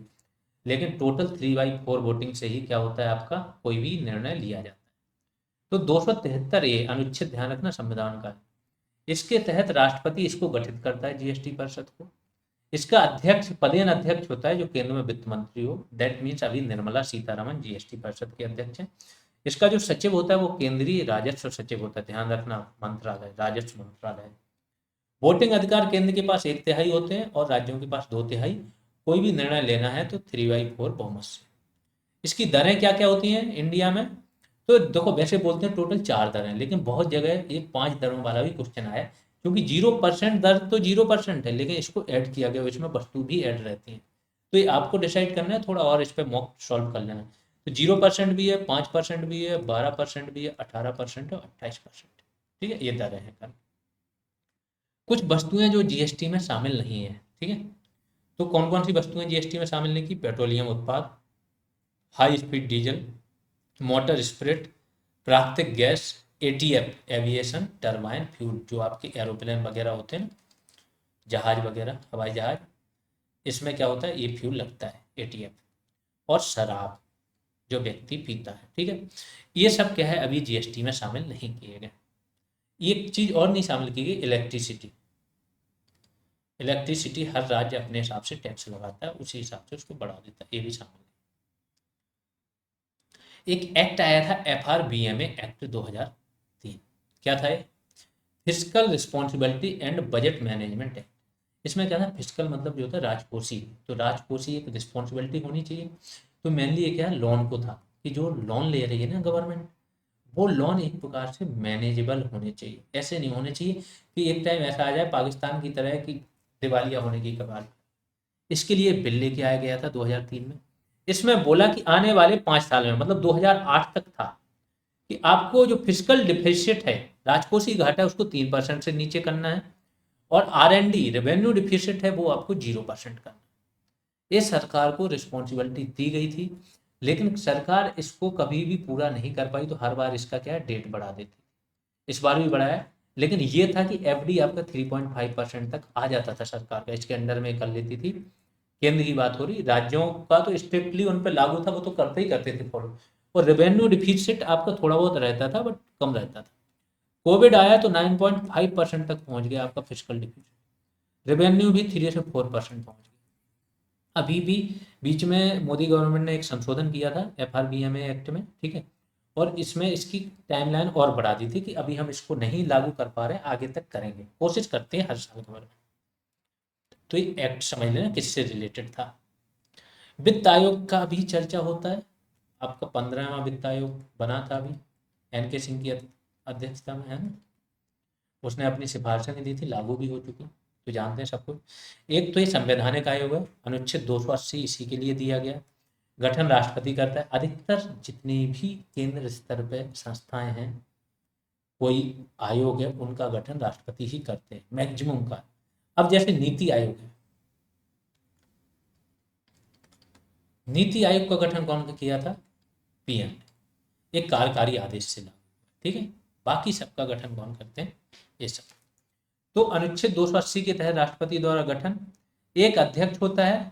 लेकिन टोटल 3/4 वोटिंग से ही क्या होता है, आपका कोई भी निर्णय लिया जाता है। तो 273 ए अनुच्छेद, ध्यान रखना, संविधान का है। इसके तहत राष्ट्रपति इसको गठित करता है, जीएसटी परिषद को। इसका अध्यक्ष, पदेन अध्यक्ष होता है, जो केंद्र में वित्त मंत्री हो, दैट मीन्स अभी निर्मला सीतारमन जीएसटी परिषद के अध्यक्ष हैं। इसका जो सचिव होता है वो केंद्रीय राजस्व सचिव होता है, ध्यान रखना, मंत्रालय, राजस्व मंत्रालय। वोटिंग अधिकार केंद्र के पास 1/3 होते हैं, और राज्यों के पास 2/3। कोई भी निर्णय लेना है तो 3/4 बहुमत से। इसकी दरें क्या क्या होती हैं इंडिया में, तो देखो वैसे बोलते हैं टोटल 4 दर हैं, लेकिन बहुत जगह ये 5 दरों वाला भी क्वेश्चन आया, क्योंकि 0% दर तो 0% है, लेकिन इसको ऐड किया गया, इसमें वस्तु भी ऐड रहती है। तो ये आपको डिसाइड करना है थोड़ा, और इस पर मॉक सॉल्व कर लेना। तो 0% भी है, 5% भी है, 12% भी है, 18% और 28%, ठीक है, ये दरें हैं। कुछ वस्तुएं जो जीएसटी में शामिल नहीं है, ठीक है। तो कौन कौन सी वस्तुएं जीएसटी में शामिल नहीं की, पेट्रोलियम उत्पाद, high speed diesel, motor spirit, प्राकृतिक gas, ATF aviation turbine fuel, जो आपके एरोप्लेन वगैरह होते हैं, जहाज वगैरह, हवाई जहाज, इसमें क्या होता है, ये फ्यूल लगता है, एटीएफ। और शराब जो व्यक्ति पीता है, ठीक है। ये सब क्या है, अभी जीएसटी में शामिल नहीं किए गए। एक चीज और नहीं शामिल की गई, इलेक्ट्रिसिटी। इलेक्ट्रिसिटी हर राज्य अपने हिसाब से टैक्स लगाता है, उसी हिसाब से उसको बढ़ा देता है, ये भी शामिल है। एक एक्ट आया था, FRBMA एक्ट 2003। क्या था ये, physical responsibility and budget management act. इसमें क्या था, फिजिकल मतलब जो होता है राजकोषीय, तो राजकोषीय एक रिस्पॉन्सिबिलिटी होनी चाहिए। तो मेनली ये क्या है, लोन को था, कि जो लोन ले रही है ना गवर्नमेंट, वो लोन एक प्रकार से मैनेजेबल होने चाहिए, ऐसे नहीं होने चाहिए कि एक टाइम ऐसा आ जाए पाकिस्तान की तरह कि दिवालिया होने की कगार। इसके लिए बिल लेके आया गया था 2003 में। इसमें बोला कि आने वाले 5 साल में, मतलब 2008 तक था, कि आपको जो फिजिकल डिफिसिट है, राजकोषीय घाटा है, उसको 3% से नीचे करना है, और R&D रेवेन्यू डिफिसिट है वो आपको 0% करना है। ये सरकार को रिस्पॉन्सिबिलिटी दी गई थी, लेकिन सरकार इसको कभी भी पूरा नहीं कर पाई, तो हर बार इसका क्या है, डेट बढ़ा देती। इस बार भी बढ़ाया, लेकिन ये था कि FD आपका 3.5% तक आ जाता था, सरकार का इसके अंडर में कर लेती थी। केंद्र की बात हो रही, राज्यों का तो स्ट्रिक्टली उन पर लागू था, वो तो करते ही करते थे फॉलो। और रेवेन्यू डिफिसिट आपका थोड़ा बहुत रहता था, बट कम रहता था। कोविड आया तो 9.5% तक पहुंच गया आपका फिजिकल डिफिसिट, रेवेन्यू भी 3 से 4% पहुंच गया। अभी भी बीच में मोदी गवर्नमेंट ने एक संशोधन किया था FRBMA एक्ट में, ठीक है, और इसमें इसकी टाइमलाइन और बढ़ा दी थी कि अभी हम इसको नहीं लागू कर पा रहे हैं, आगे तक करेंगे, कोशिश करते हैं हर साल गवर्नमेंट। तो ये एक्ट समझ लेना किससे रिलेटेड था। वित्त आयोग का भी चर्चा होता है, आपका 15वां वित्त आयोग बना था अभी, NK सिंह की अध्यक्षता में, है ना। उसने अपनी सिफारिशें भी दी थी, लागू भी हो चुकी, तो जानते हैं सब कुछ। एक तो ये संवैधानिक आयोग है, अनुच्छेद 280 इसी के लिए दिया गया। गठन राष्ट्रपति करता है। अधिकतर जितनी भी केंद्र स्तर पर संस्थाएं हैं, कोई आयोग है, उनका गठन राष्ट्रपति ही करते हैं, मैक्सिमम का। अब जैसे नीति आयोग है, नीति आयोग का गठन कौन किया था, PM, एक कार्यकारी आदेश से लागू, ठीक है। बाकी सबका गठन कौन करते हैं, ये सब। तो अनुच्छेद 280 के तहत राष्ट्रपति द्वारा गठन, एक अध्यक्ष होता है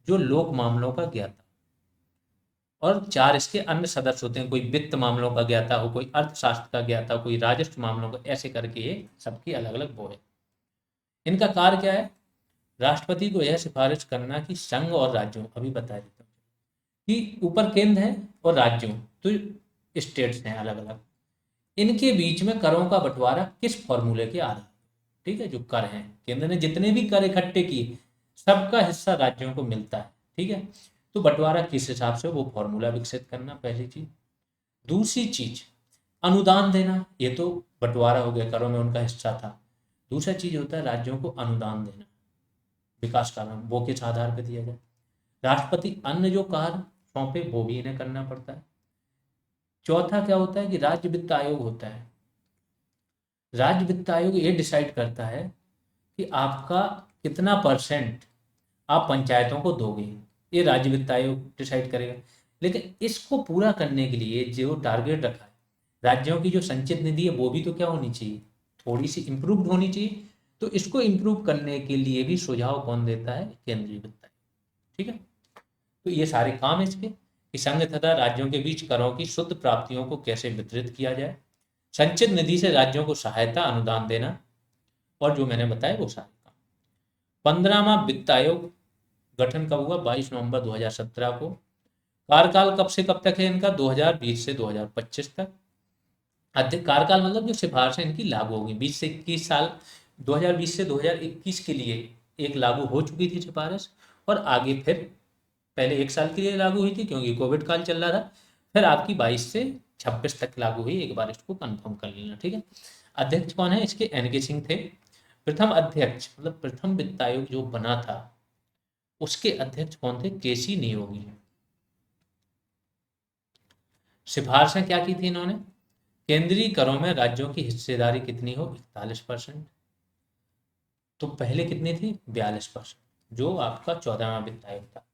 जो लोक मामलों का ज्ञाता, और 4 इसके अन्य सदस्य होते हैं, कोई वित्त मामलों का ज्ञाता हो, कोई अर्थशास्त्र का ज्ञाता हो, कोई राजस्व मामलों का, ऐसे करके ये सबकी अलग अलग वो है। इनका कार्य क्या है, राष्ट्रपति को यह सिफारिश करना कि संघ और राज्यों, अभी बता देता हूँ, कि ऊपर केंद्र है और राज्यों, तो स्टेट्स हैं अलग अलग, इनके बीच में करों का बंटवारा किस फॉर्मूले के आधार, ठीक है, जो कर हैं, केंद्र ने जितने भी कर इकट्ठे किए, सबका हिस्सा राज्यों को मिलता है, ठीक है। तो बंटवारा किस हिसाब से, वो फॉर्मूला विकसित करना, पहली चीज। दूसरी चीज, अनुदान देना, ये तो बंटवारा हो गया, करों में उनका हिस्सा था। दूसरा चीज होता है राज्यों को अनुदान देना, विकास कार्य, वो किस आधार पर दिया जाए। राष्ट्रपति अन्य जो कार्य सौंपे वो भी इन्हें करना पड़ता है। चौथा क्या होता है कि राज्य वित्त आयोग होता है। राज्य वित्त आयोग ये डिसाइड करता है कि आपका कितना परसेंट आप पंचायतों को दोगे, ये राज्य वित्त आयोग डिसाइड करेगा। लेकिन इसको पूरा करने के लिए जो टारगेट रखा है, राज्यों की जो संचित निधि है वो भी तो क्या होनी चाहिए, थोड़ी सी इम्प्रूव्ड होनी चाहिए। तो इसको इम्प्रूव करने के लिए भी सुझाव कौन देता है, केंद्रीय वित्त आयोग, ठीक है। तो ये सारे काम है इसके, कि संघ तथा राज्यों के बीच करों की शुद्ध प्राप्तियों को कैसे वितरित किया जाए, संचित निधि से राज्यों को सहायता अनुदान देना, और जो मैंने बताया वो सारे काम। 15वां वित्त आयोग गठन कब हुआ, 22 नवंबर 2017 को। कार्यकाल कब से कब तक है इनका, 2020 से 2025 तक। अधिक कार्यकाल मतलब जो सिफारिशें इनकी लागू होगी 20 से 21 साल, 2020 से 2021 के लिए एक लागू हो चुकी थी सिफारिश, और आगे फिर पहले 1 साल के लिए लागू हुई थी क्योंकि कोविड काल चल रहा था, फिर आपकी 22 से 26 तक लागू हुई, एक बार इसको कंफर्म कर लेना, ठीक है। अध्यक्ष कौन है इसके, NK सिंह थे। प्रथम अध्यक्ष मतलब प्रथम वित्त आयोग जो बना था, उसके अध्यक्ष कौन थे, KC नियोगी। सिफारिशें क्या की थी इन्होंने, केंद्रीय करों में राज्यों की हिस्सेदारी कितनी हो, 41%। तो पहले कितनी थी, 42%, जो आपका 14वां वित्त आयोग था।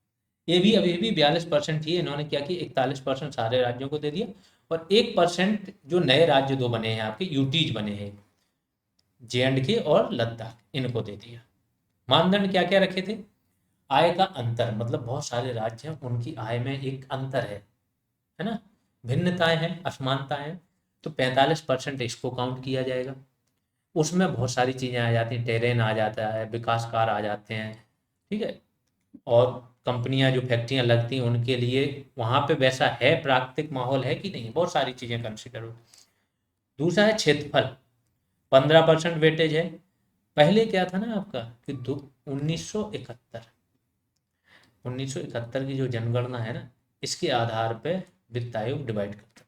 ये भी अभी भी 42% ही है, इन्होंने क्या किया, 41% सारे राज्यों को दे दिया, और 1% जो नए राज्य दो बने हैं आपके, यूटीज बने हैं, JNK और लद्दाख, इनको दे दिया। मानदंड क्या क्या रखे थे, आय का अंतर, मतलब बहुत सारे राज्य हैं उनकी आय में एक अंतर है ना, भिन्नताएं हैं, असमानताएं हैं, तो 45% इसको काउंट किया जाएगा। उसमें बहुत सारी चीजें आ जाती हैं, टेरेन आ जाता है, विकास कार्य आ जाते हैं, ठीक है, और कंपनियां जो फैक्ट्रियां लगती हैं उनके लिए वहां पे वैसा है, प्राकृतिक माहौल है कि नहीं, बहुत सारी चीजें कंसिडर हो। दूसरा है क्षेत्रफल, 15% वेटेज है। पहले क्या था ना आपका कि 1971 की जो जनगणना है ना, इसके आधार पे वित्त आयोग डिवाइड करता है।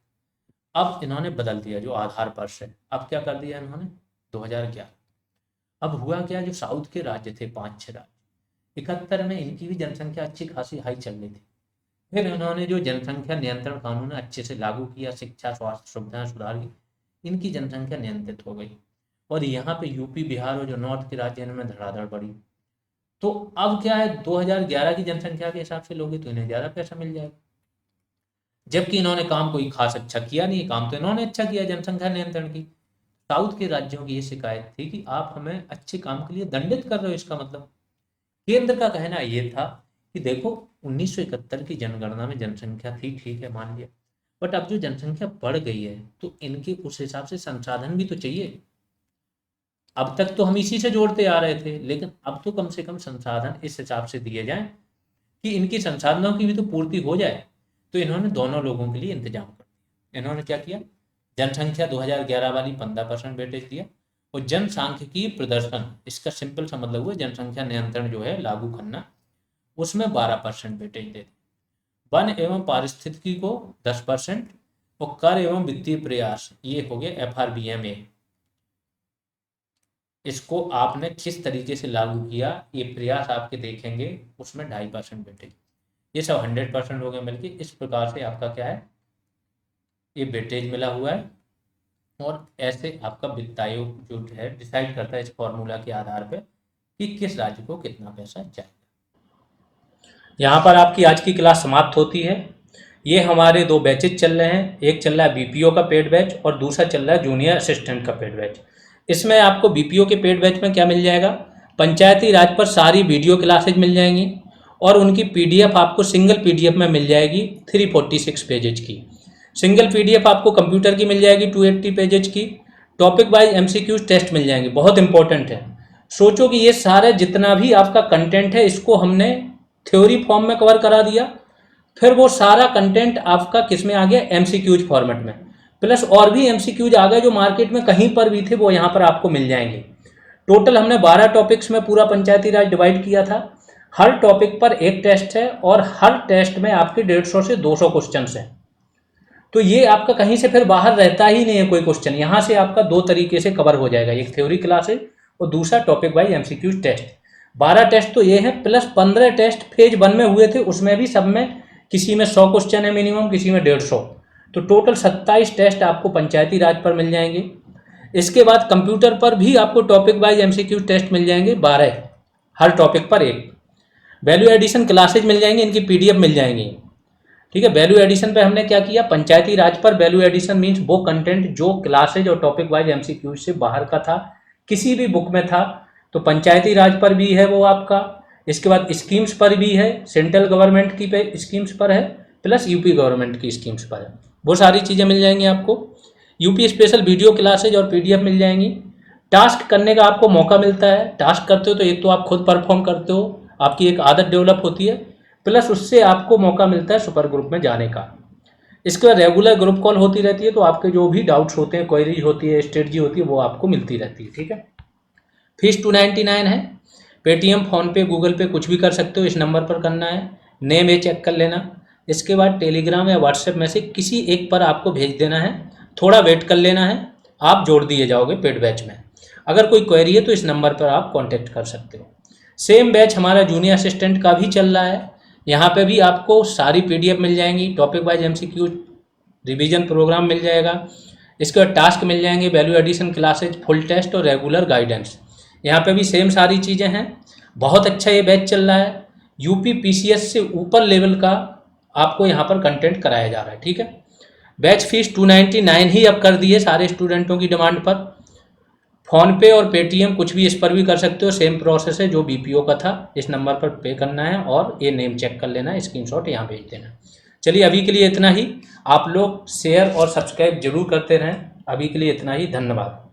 अब इन्होंने बदल दिया जो आधार वर्ष है, अब क्या कर दिया इन्होंने 2011। अब हुआ क्या, जो साउथ के राज्य थे 5-6 राज्य, 71 में इनकी भी जनसंख्या अच्छी खासी हाई चल रही थी। फिर इन्होंने जो जनसंख्या नियंत्रण कानून अच्छे से लागू किया, शिक्षा स्वास्थ्य सुविधाएं सुधार की, इनकी जनसंख्या नियंत्रित हो गई। और यहाँ पे यूपी बिहार और जो नॉर्थ के राज्य हैं, इनमें धड़ाधड़ बढ़ी। तो अब क्या है, 2011 की जनसंख्या के हिसाब से लोगे तो इन्हें ज़्यादा पैसा मिल जाएगा, जबकि इन्होंने काम कोई खास अच्छा किया नहीं। काम तो इन्होंने अच्छा किया जनसंख्या नियंत्रण की। साउथ के राज्यों की ये शिकायत थी कि आप हमें अच्छे काम के लिए दंडित कर रहे हो। इसका मतलब केंद्र का कहना ये था कि देखो 1971 की जनगणना में जनसंख्या थी, ठीक है, मान लिया, बट अब जो जनसंख्या बढ़ गई है तो इनके उस हिसाब से संसाधन भी तो चाहिए। अब तक तो हम इसी से जोड़ते आ रहे थे, लेकिन अब तो कम से कम संसाधन इस हिसाब से दिए जाएं कि इनकी संसाधनों की भी तो पूर्ति हो जाए। तो इन्होंने दोनों लोगों के लिए इंतजाम कर दिया। इन्होंने क्या किया, जनसंख्या 2011 वाली 15% वेटेज दिया, और जनसांख्यिकीय प्रदर्शन, इसका सिंपल सा मतलब हुआ जनसंख्या नियंत्रण जो है लागू करना, उसमें 12% वेटेज दे दी। वन एवं पारिस्थितिकी को 10%, और कर एवं वित्तीय प्रयास, ये हो गया FRBMA, इसको आपने किस तरीके से लागू किया, ये प्रयास आपके देखेंगे, उसमें 2.5% वेटेज। ये सब 100% हो गए मिलके। इस प्रकार से आपका क्या है, ये वेटेज मिला हुआ है। और ऐसे आपका वित्त आयोग जो है डिसाइड करता है इस फॉर्मूला के आधार पे कि किस राज्य को कितना पैसा जाएगा। यहाँ पर आपकी आज की क्लास समाप्त होती है। ये हमारे 2 बैचेज चल रहे हैं, एक चल रहा है BPO का पेड बैच और दूसरा चल रहा है जूनियर असिस्टेंट का पेड बैच। इसमें आपको BPO के पेड बैच में क्या मिल जाएगा, पंचायती राज पर सारी वीडियो क्लासेज मिल जाएंगी, और उनकी PDF आपको सिंगल PDF में मिल जाएगी 346 पेजेज की। सिंगल PDF आपको कंप्यूटर की मिल जाएगी 280 पेजेज की। टॉपिक वाइज MCQs टेस्ट मिल जाएंगे, बहुत इंपॉर्टेंट है। सोचो कि ये सारे जितना भी आपका कंटेंट है, इसको हमने थ्योरी फॉर्म में कवर करा दिया, फिर वो सारा कंटेंट आपका किस में आ गया, MCQs फॉर्मेट में, प्लस और भी MCQs आ गए जो मार्केट में कहीं पर भी थे, वो यहाँ पर आपको मिल जाएंगे। टोटल हमने 12 टॉपिक्स में पूरा पंचायती राज डिवाइड किया था। हर टॉपिक पर एक टेस्ट है, और हर टेस्ट में आपके 150 से 200 क्वेश्चन हैं। तो ये आपका कहीं से फिर बाहर रहता ही नहीं है कोई क्वेश्चन। यहाँ से आपका 2 तरीके से कवर हो जाएगा, एक थ्योरी क्लास है और दूसरा topic wise MCQs test. 12 test तो ये है, प्लस 15 टेस्ट फेज 1 में हुए थे, उसमें भी सब में किसी में 100 क्वेश्चन है मिनिमम, किसी में 150। तो टोटल 27 टेस्ट आपको पंचायती राज पर मिल जाएंगे। इसके बाद कंप्यूटर पर भी आपको टॉपिक वाइज MCQ टेस्ट मिल जाएंगे 12, हर टॉपिक पर एक। वैल्यू एडिशन क्लासेज मिल जाएंगी, इनकी PDF मिल जाएंगी, ठीक है। वैल्यू एडिशन पे हमने क्या किया, पंचायती राज पर वैल्यू एडिशन मीन्स वो कंटेंट जो क्लासेज और टॉपिक वाइज MCQ से बाहर का था, किसी भी बुक में था, तो पंचायती राज पर भी है वो आपका। इसके बाद स्कीम्स पर भी है, सेंट्रल गवर्नमेंट की पे स्कीम्स पर है, प्लस यूपी गवर्नमेंट की स्कीम्स पर है, वो सारी चीज़ें मिल जाएंगी आपको। यूपी स्पेशल वीडियो क्लासेज और PDF मिल जाएंगी। टास्क करने का आपको मौका मिलता है। टास्क करते हो तो एक तो आप खुद परफॉर्म करते हो, आपकी एक आदत डेवलप होती है, प्लस उससे आपको मौका मिलता है सुपर ग्रुप में जाने का। इसके बाद रेगुलर ग्रुप कॉल होती रहती है, तो आपके जो भी डाउट्स होते हैं, क्वेरीज होती है, स्ट्रेटजी होती है, वो आपको मिलती रहती है, ठीक है। फीस 299 है। पेटीएम, फ़ोनपे, गूगल पे कुछ भी कर सकते हो, इस नंबर पर करना है। नेम ये चेक कर लेना। इसके बाद टेलीग्राम या व्हाट्सएप में से किसी एक पर आपको भेज देना है, थोड़ा वेट कर लेना है, आप जोड़ दिए जाओगे पेड बैच में। अगर कोई क्वेरी है तो इस नंबर पर आप कांटेक्ट कर सकते हो। सेम बैच हमारा जूनियर असिस्टेंट का भी चल रहा है। यहाँ पे भी आपको सारी PDF मिल जाएंगी, topic wise MCQ, revision program मिल जाएगा। इसके बाद टास्क मिल जाएंगे, value addition classes, full test और रेगुलर गाइडेंस। यहाँ पे भी सेम सारी चीज़ें हैं। बहुत अच्छा ये बैच चल रहा है। यूपी PCS से ऊपर लेवल का आपको यहाँ पर कंटेंट कराया जा रहा है, ठीक है। बैच फीस 299 ही अब कर दी है सारे स्टूडेंटों की डिमांड पर। फ़ोनपे और पेटीएम कुछ भी इस पर भी कर सकते हो, सेम प्रोसेस है जो BPO का था। इस नंबर पर पे करना है और ये नेम चेक कर लेना है, स्क्रीनशॉट यहाँ भेज देना। चलिए अभी के लिए इतना ही। आप लोग शेयर और सब्सक्राइब जरूर करते रहें। अभी के लिए इतना ही, धन्यवाद।